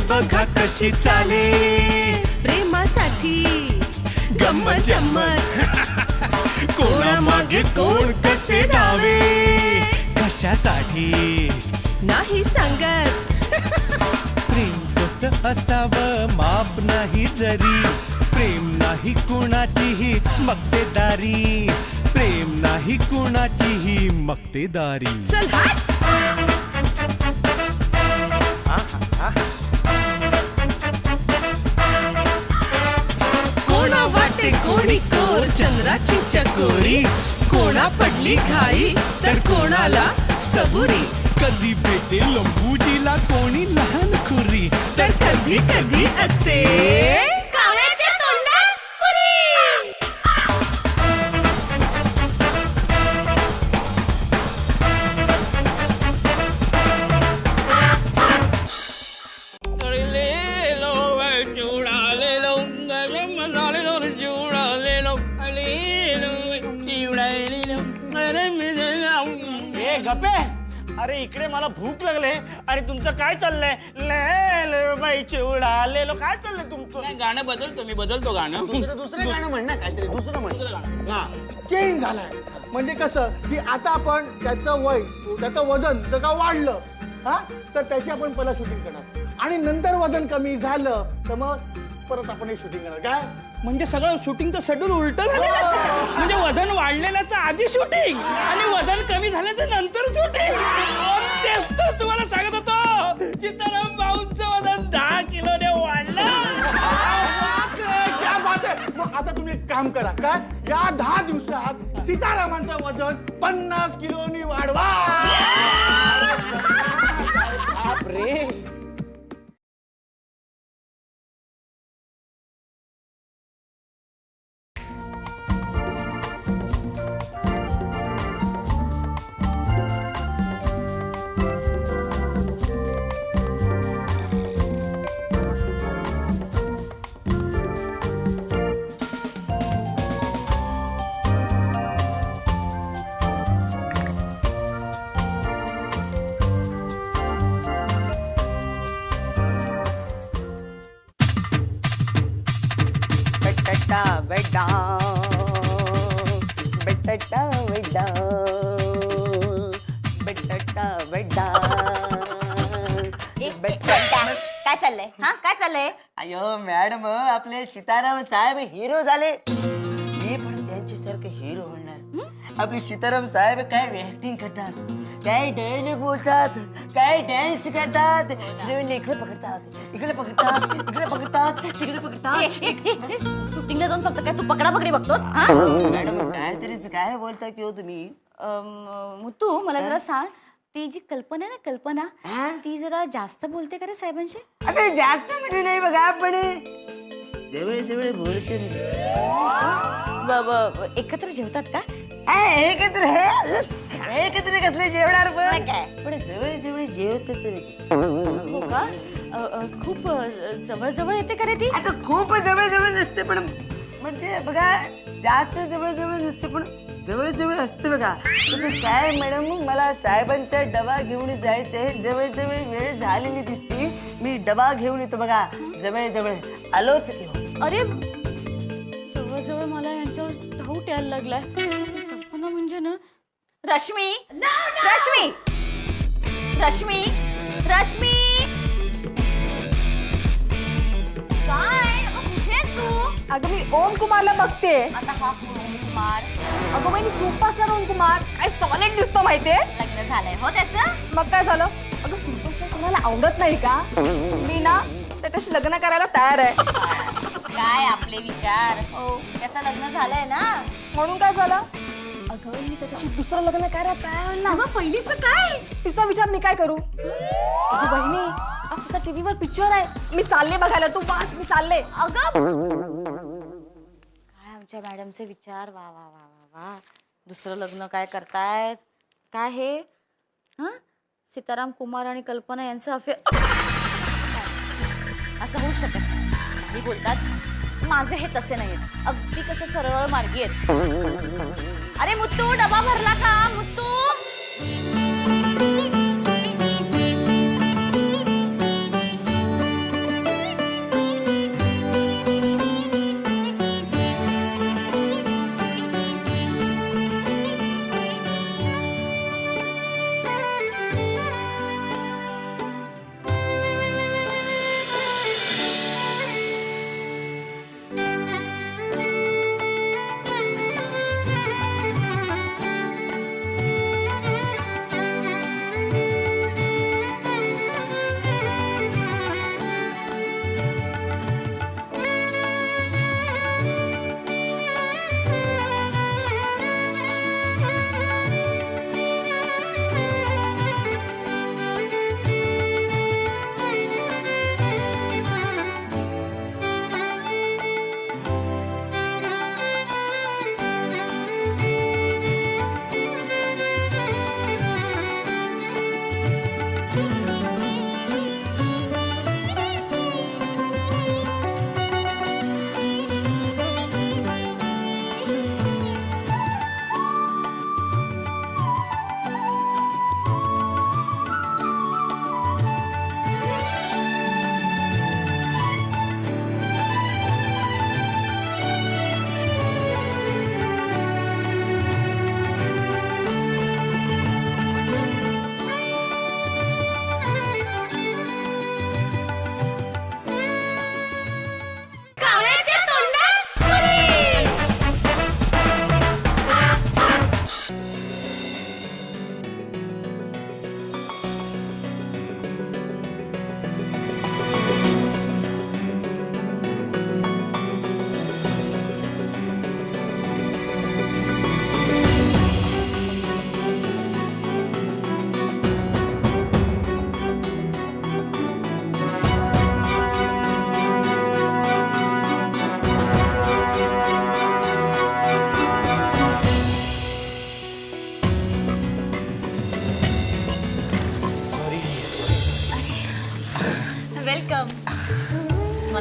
बघा कशी चाले, प्रेमासाठी गंमत जम्मत कोणा मागे कोण कसे धावे, कशासाठी नाही सांगत. प्रेम कसं असावं माप नाही जरी, प्रेम नाही कुणाचीही मक्तेदारी, प्रेम नाही कुणाचीही मक्तेदारी. चल हात. कोणा वाटे कोणी कोर चंद्राची चकोरी, कोणा पडली घाई तर कोणाला सबुरी, कधी भेटे लंबूजीला कोणी लहान खुरी, तर कधी कधी असते कावळ्याच्या तोंडात पुरी. ए गप्पे, अरे इकडे मला भूक लागले आणि तुमचं काय चाललंय? ले बाई चिवडा लेलो, काय चाललंय तुमचं? गाणं बदलतो, मी बदलतो गाणं. दुसरं गाणं म्हण ना, काहीतरी दुसरं म्हण. हा. चेंज झालाय म्हणजे कसं की आता आपण त्याचं वय त्याचं वजन जर का वाढलं हा तर त्याची आपण पहिला शूटिंग करणार आणि नंतर वजन कमी झालं तर मग परत आपण हे शूटिंग करणार. काय म्हणजे सगळं शूटिंगचं शेड्यूल उलट झालं. म्हणजे वजन वाढलेल्याचं आधी शूटिंग आणि वजन कमी झाल्याचं नंतर शूटिंग. तेच तर तुम्हाला सांगत होतो, सीताराम भाऊंचं वजन 10 किलोने वाढलं. क्या बात आहे. मग आता तुम्ही एक काम करा, काय या 10 दिवसात सीतारामांचं वजन 50 किलोनी वाढवा. बापरे. काय चाललंय? हा काय चाललंय? अयो मॅडम, आपले सीताराम साहेब हिरो झाले, मी पण त्यांच्यासारखे हिरो होणार. आपले सीताराम साहेब काय ऍक्टिंग करतात, काय डायलॉग बोलतात, काय डान्स करतात, इकडे पकडतात, इकडे पकडतात, इकडे पकडतात, तिकडे पकडतात. शूटिंगला जाऊन फक्त काय तू पकडा पकडी बघतोस? मॅडम काहीतरीच काय बोलता की हो तुम्ही? मुत्तू मला जरा सांग, ती जी कल्पना आहे ना, कल्पना ती जरा जास्त बोलते का रे साहेबांशी? आता जास्त म्हणजे नाही बघा, आपण जवळ जवळ बोलते. एकत्र जेवतात का? एकत्र कसले जेवणार पण जवळ जवळ जेवत. हो का? खूप जवळ जवळ येते का रे ती? आता खूप जवळ जवळ नसते, पण म्हणजे बघा जास्त जवळ जवळ नसते, पण जवळ जवळ असते बघा. तसं काय मॅडम, मला साहेबांचा डबा घेऊन जायचंय, जवळ जवळ वेळ झालेली दिसते, मी डबा घेऊन येतो बघा. जवळ जवळ आलोच. अरे जवळ जवळ मला यांच्यावर डाऊट यायला लागलाय. कल्पना म्हणजे ना, रश्मी रश्मी रश्मी रश्मी काय कुठेस तू? अगं मी ओम कुमारला बघते. आता हा ओम कुमार अगं मी सुपरस्टार ओम कुमार काय सॉलिड दिसतो माहितीये. लग्न झालंय हो त्याचं? मग काय झालं? अगं सुपरस्टार कोणाला आवडत नाही का? मी ना त्याच्याशी लग्न करायला तयार आहे. काय आपले विचार? त्याचं लग्न झालंय ना, म्हणून काय झालं? अगं मी त्याच्याशी दुसरं लग्न करायला तयार ना. मग पहिलीच काय? तिचा विचार मी काय करू? अगं बहिणी, आता टीव्हीवर पिक्चर आहे, मी चालले बघायला, तू वाच, मी चालले. अगं काय आमच्या मॅडमचे विचार. वा वा वा वा वा. दुसरं लग्न काय करतायत काय हे? सीताराम कुमार आणि कल्पना यांचं अफेअर असं होऊ शकत नाही. काही बोलतात, माझे हे तसे नाहीत, अगदी कसं सरळ मार्गी आहेत. अरे मुत्तू, डबा भरला का मुत्तू?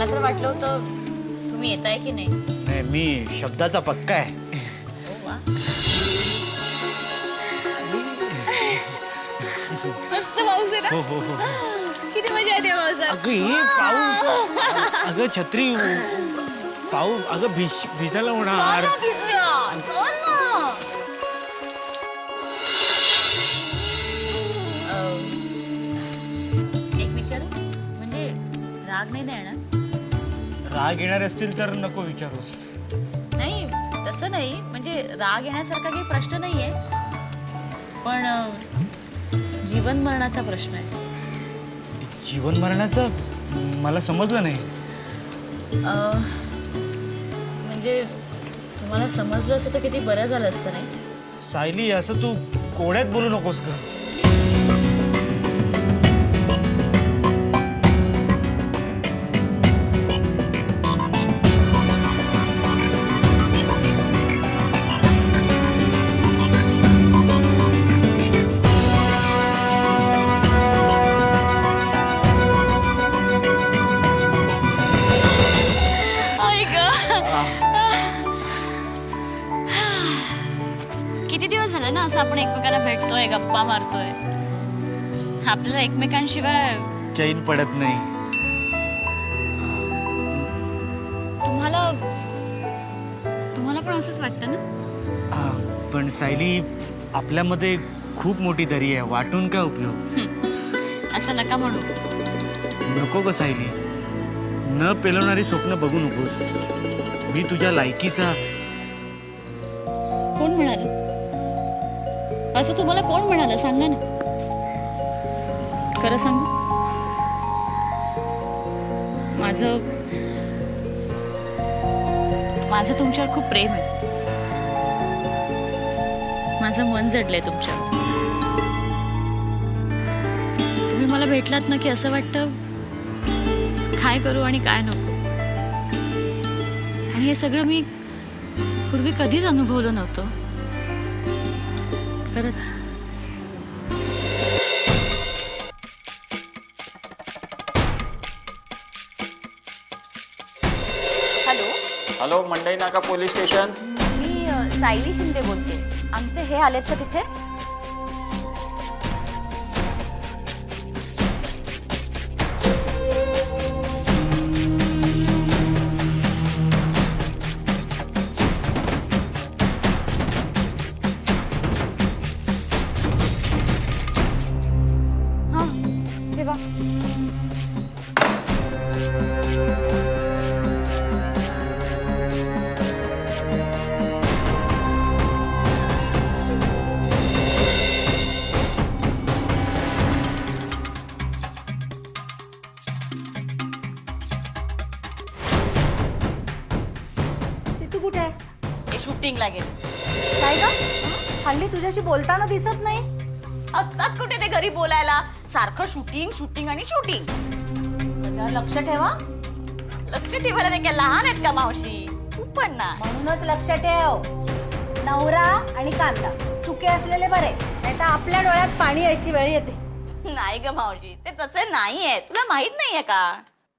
मला तर वाटलं होतं तुम्ही येताय की नाही. नाही, मी शब्दाचा पक्का आहे. हो वा. मस्त पाऊस आहे ना. हो. किती मजा येते पावसात. अगं हे पाऊस, अगं छत्री, पाऊस, अगं भिजायला होणार. चल ना भिजूया. चल ना. एक विचारू, म्हणजे राग नाही ना येणार? राग येणार असतील तर नको विचारूस. नाही तसं नाही, म्हणजे राग येण्यासारखा काही प्रश्न नाहीये, पण जीवन मरणाचा प्रश्न आहे. जीवन मरणाचं मला समजलं नाही. म्हणजे तुम्हाला समजलं असं तर किती बरं झालं असतं नाही. सायली, असं तू कोड्यात बोलू नकोस का. किती दिवस झाले ना असं आपण एकमेकांना भेटतोय, गप्पा मारतोय. आपल्याला एकमेकांशिवाय चैन पडत नाही. तुम्हाला पण असंच वाटतं ना. पण सायली, आपल्यामध्ये खूप मोठी दरी आहे, वाटून काय उपयोग. असं नका म्हणू. नको ग सायली, न पेलवणारी स्वप्न बघू नकोस. मी तुझ्या लायकीचा. कोण म्हणाल असं? तुम्हाला कोण म्हणालं सांगा ना. खरं सांगू, माझं तुमच्यावर खूप प्रेम आहे. माझं मन जडलंय तुमच्यावर. तुम्ही मला भेटलात ना की असं वाटतं काय करू आणि काय नको. आणि हे सगळं मी पूर्वी कधीच अनुभवलं नव्हतं. खरंच. हॅलो. हॅलो, मंडई नाका पोलीस स्टेशन. मी सायली शिंदे बोलते. आमचे हे आलेत का तिथे? हा, हे बघ. तू कुठे आहे? हे शूटिंग लागेल. काय ग? हल्ली तुझ्याशी बोलताना दिसत नाही. असतात कुठे ते घरी बोलायला. सारखं शूटिंग शूटिंग आणि शूटिंग. त्याच्यावर लक्ष ठेवा. लक्ष ठेवायला ते काय लहान आहेत का मावशी? तू पण ना. म्हणूनच लक्ष ठेव. नवरा आणि कांदा चुके असलेले बरे, नाही तर आपल्या डोळ्यात पाणी यायची वेळ येते. नाही ग मावशी, ते तसे नाहीये. तुला माहित नाहीये का?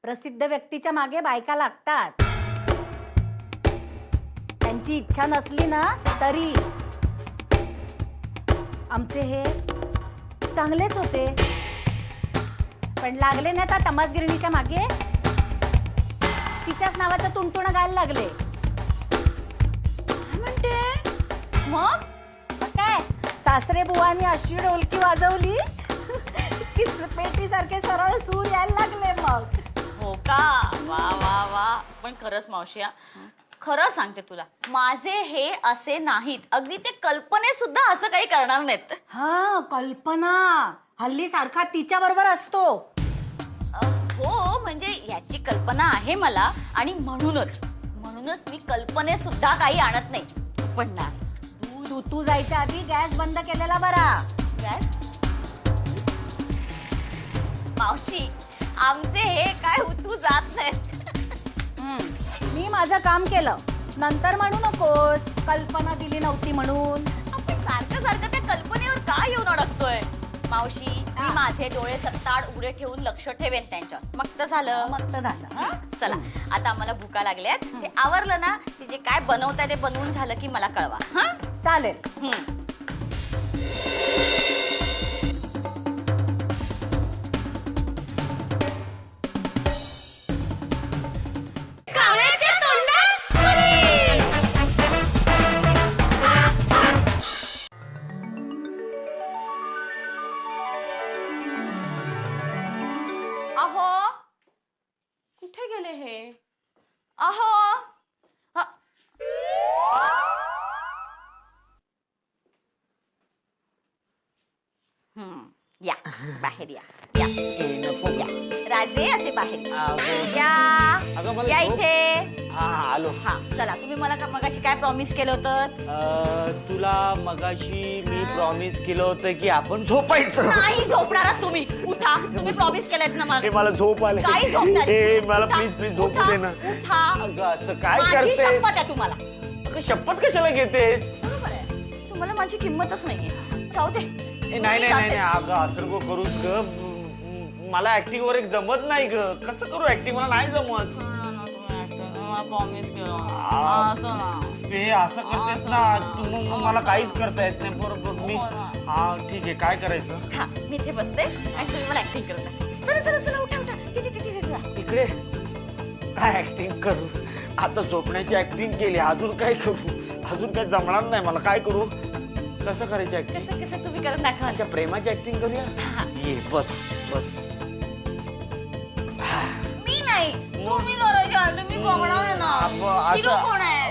प्रसिद्ध व्यक्तीच्या मागे बायका लागतात. त्यांची इच्छा नसली ना तरी. आमचे हे चांगलेच होते, पण लागले ना त्या तमासगिरणीच्या मागे. तिच्याच नावाचं तुणतुणं गायला लागले. काय म्हणते मग? काय सासरे बुवानी अशी ढोलकी वाजवली की पेटीसारखे सरळ सूर यायला लागले. मग हो का? वा वा वा. पण खरंच मावशी, खरं सांगते तुला, माझे हे असे नाहीत. अगदी ते कल्पने सुद्धा असं काही करणार नाहीत. हा, कल्पना हल्ली सारखा तिच्या बरोबर असतो. हो, म्हणजे याची कल्पना आहे मला, आणि म्हणूनच मी कल्पने सुद्धा काही आणत नाही. पण ना, तू जायच्या आधी गॅस बंद केलेला बरा. गॅस? मावशी, आमचे हे काय उतू जात नाहीत. मी माझं काम केलं, नंतर म्हणू नकोस कल्पना दिली नव्हती म्हणून. आपण सारखं त्या कल्पनेवर काय येऊन अडकतोय? मावशी, मी माझे डोळे सत्ताड उघडे ठेवून लक्ष ठेवेन त्यांच्यावर. मग तर झालं. मग तर झालं. हं? चला आता आम्हाला भुका लागल्यात. ते आवरलं ना की जे काय बनवताय ते बनवून झालं की मला कळवा. हं? चालेल. अहो कुठे गेले हे? अहो अ- या बाहेर या. या या राजे असे बाहेर या. अगं, मला या झोप- इथे. हा आलो. हा चला तुम्ही मला मगाशी काय प्रॉमिस केलं होतं? तुला मगाशी मी प्रॉमिस केलं होतं की आपण झोपायचं. नाही झोपणार आहात तुम्ही. उठा. तुम्ही प्रॉमिस केलंत ना हे मला. मला झोप आले. काय झोपणार? ए मला उठा, प्लीज झोपू उठा, दे ना. उठा. अगं असं काय माझी करतेस? शपथ आहे तुम्हाला. अगं शपथ कशाला घेतेस? बरोबर आहे. तुम्हाला माझी किंमतच नाहीये. जाऊ दे. नाही नाही नाही नाही अगं असं नको करूस ग. मला ऍक्टिंग वर एक जमत नाही ग. कसं करू ऍक्टिंग? मला नाही जमत. प्रॉमिस केलं असं ना. ते असं करतेस ना तू मग मला काहीच करता येत नाही. बरोबर मी हा ठीक आहे काय करायचं? हा मी इथे बसते आणि तुम्ही मला ऍक्टिंग करता. चला चला चला उठा उठा. तिथे चला. इकडे काय ऍक्टिंग करू? आता झोपण्याची ऍक्टिंग केली अजून काय करू? अजून काय जमणार नाही मला. काय करू? कसं करायची ऍक्टिंग? कसं कसं तुम्ही करत दाखवा. अच्छा प्रेमाची ऍक्टिंग करूया. ये बस बस. मी नाही तुम्ही करायची आहे. तुम्ही बघणार आहे ना. हिरो कोण आहे?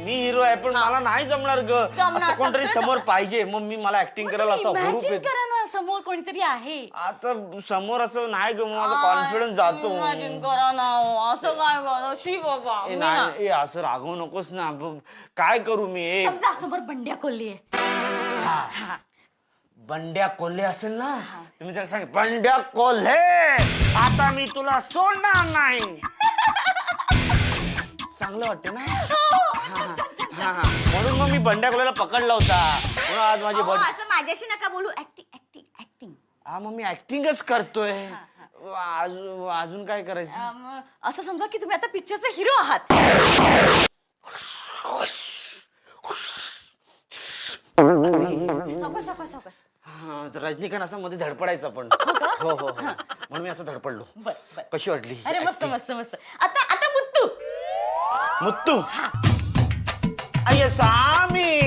मी हिरो आहे पण मला नाही जमणार ग. जमणार, असं कोणतरी सगळं समोर जमणार. पाहिजे मग मी मला ऍक्टिंग करायला असं हुरूप Imagine येतो. करा ना समोर कोणीतरी आहे. आता समोर असं नाही ग मग माझा कॉन्फिडन्स जातो. Imagine करा ना. असं काय करा शी बाबा. ए, मी ना. नाही ए, असं रागवू नकोस ना. काय करू मी? समजा समोर बंड्या कोल्हे आहे. बंड्या कोल्हे असेल ना तुम्ही त्याला सांग बंड्या कोल्हे आता मी तुला सोडणार नाही. चांगलं वाटते ना? हा हा म्हणून मग मी बंड्या कोल्हेला पकडला होता. म्हणून आज माझी अहो, असं माझ्याशी नका बोलू. Acting acting acting. हा मग मी ऍक्टिंगच करतोय. अजून काय करायचं? असं समजा की तुम्ही आता पिक्चरचे हिरो आहात. सावकाश सावकाश सावकाश. हा तर रजनीकांत असं मध्ये धडपडायचं पण. हो हो हो. म्हणून मी असं धडपडलो. बर बर. कशी वाटली? अरे मस्त मस्त मस्त. आता आता मुत्तू. मुत्तू अय्यो सामी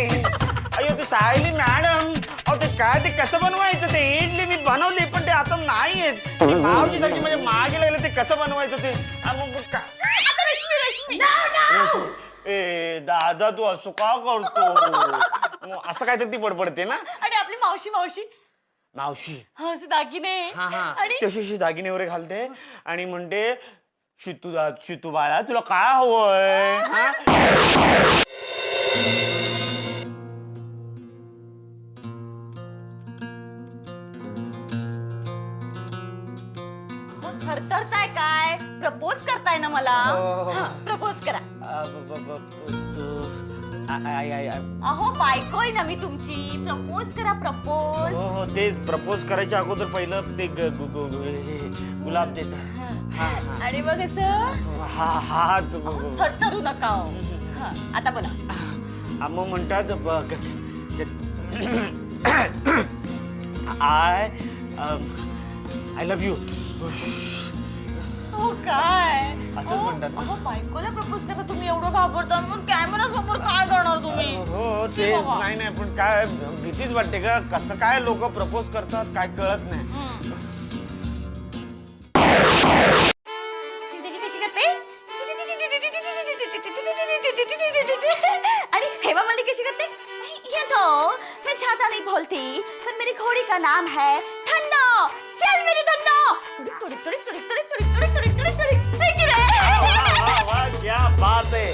अय्यो ते सायली मॅडम अहो ते काय ते कसं बनवायचं? ते इडली मी बनवली पण ते आता नाही येत. मावशी साठी म्हणजे मागे लागलं ते कसं बनवायचं ते आता रश्मी रश्मी. ए दादा तू असं का करतो? असं काहीतरी ती बडबडते ना. आणि आपली मावशी मावशी मावशी हा असे दागिने. हा हा आणि तशी दागिने वगैरे घालते आणि म्हणते शितू बाळा तुला काय हवंय? हा थरथरताय काय? प्रपोज करताय ना मला. प्रपोज करा. अहो बायकोय ना मी तुमची. प्रपोज करा प्रपोज. हो हो ते प्रपोज करायच्या अगोदर पहिलं ते गुलाब देतात. आणि मग असं हा हा थरथरू नका हो. हा, आता बोला. मग म्हणतात आय लव्ह यू. हो काय असंच म्हणतात ना. अहो बायकोला प्रपोज करा तुम्ही एवढं घाबरता मग कॅमेरा समोर काय करणार तुम्ही? हो शी ते बाबा. नाही पण काय भीतीच वाटते का? कसं काय लोक प्रपोज करतात काय कळत नाही. श्रीदेवी कशी करते? आणि हेमा मालिनी कशी करते? ये तो मैं ज्यादा नहीं बोलती पर मेरी घोड़ी का नाम है धन्नो. चल मेरी धन्नो. टुडिक टुडिक टुडिक टुडिक टुडिक टुडिक टुडिक टुडिक टुडिक टुडिक. है की नहीं? वाह, वाह, क्या बात है.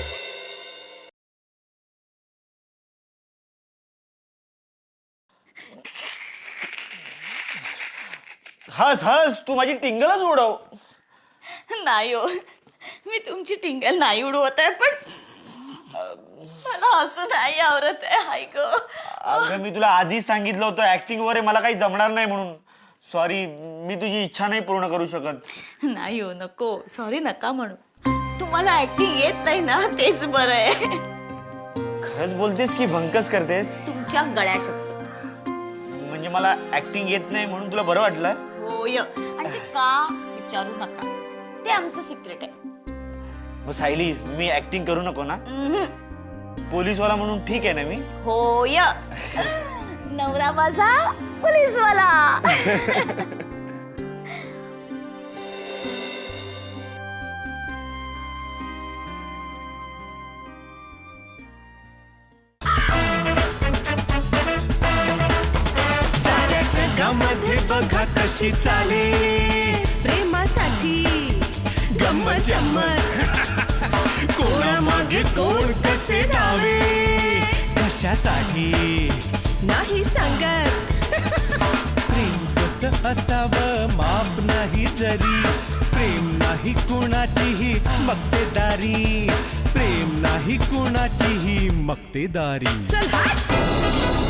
हस हस तू माझी टिंगलच उडव. नाही हो मी तुमची टिंगल नाही उडवत आहे पण मला हसू नाही आवरत आहे. हाय ग. अगं मी तुला आधीच सांगितलं होतं ऍक्टिंग वगैरे मला काही जमणार नाही म्हणून. सॉरी, मी तुझी इच्छा नाही पूर्ण करू शकत. नाही हो, नको, सॉरी नका म्हणू. तुम्हाला ऍक्टिंग येत नाही ना, तेच बरं आहे. खरंच बोलतेस की भंकस करतेस? तुमच्या गळ्या शपथ. म्हणजे मला ऍक्टिंग येत नाही म्हणून तुला बरं वाटलं? होय, आणि ते का विचारू नका, ते आमचं सिक्रेट आहे. मग सायली, मी ऍक्टिंग करू नको ना? पोलीसवाला म्हणून ठीक आहे ना मी? होय, नवरा माझा पोलीसवाला. साऱ्या जगामध्ये बघा कशी चाले प्रेमासाठी गंमत जम्मत. कोणामागे कोण कसे धावे, कशासाठी नाही सांगत. प्रेम कसं असावं माप नाही जरी, प्रेम नाही कुणाचीही मक्तेदारी, प्रेम नाही कुणाचीही मक्तेदारी. चल हाय.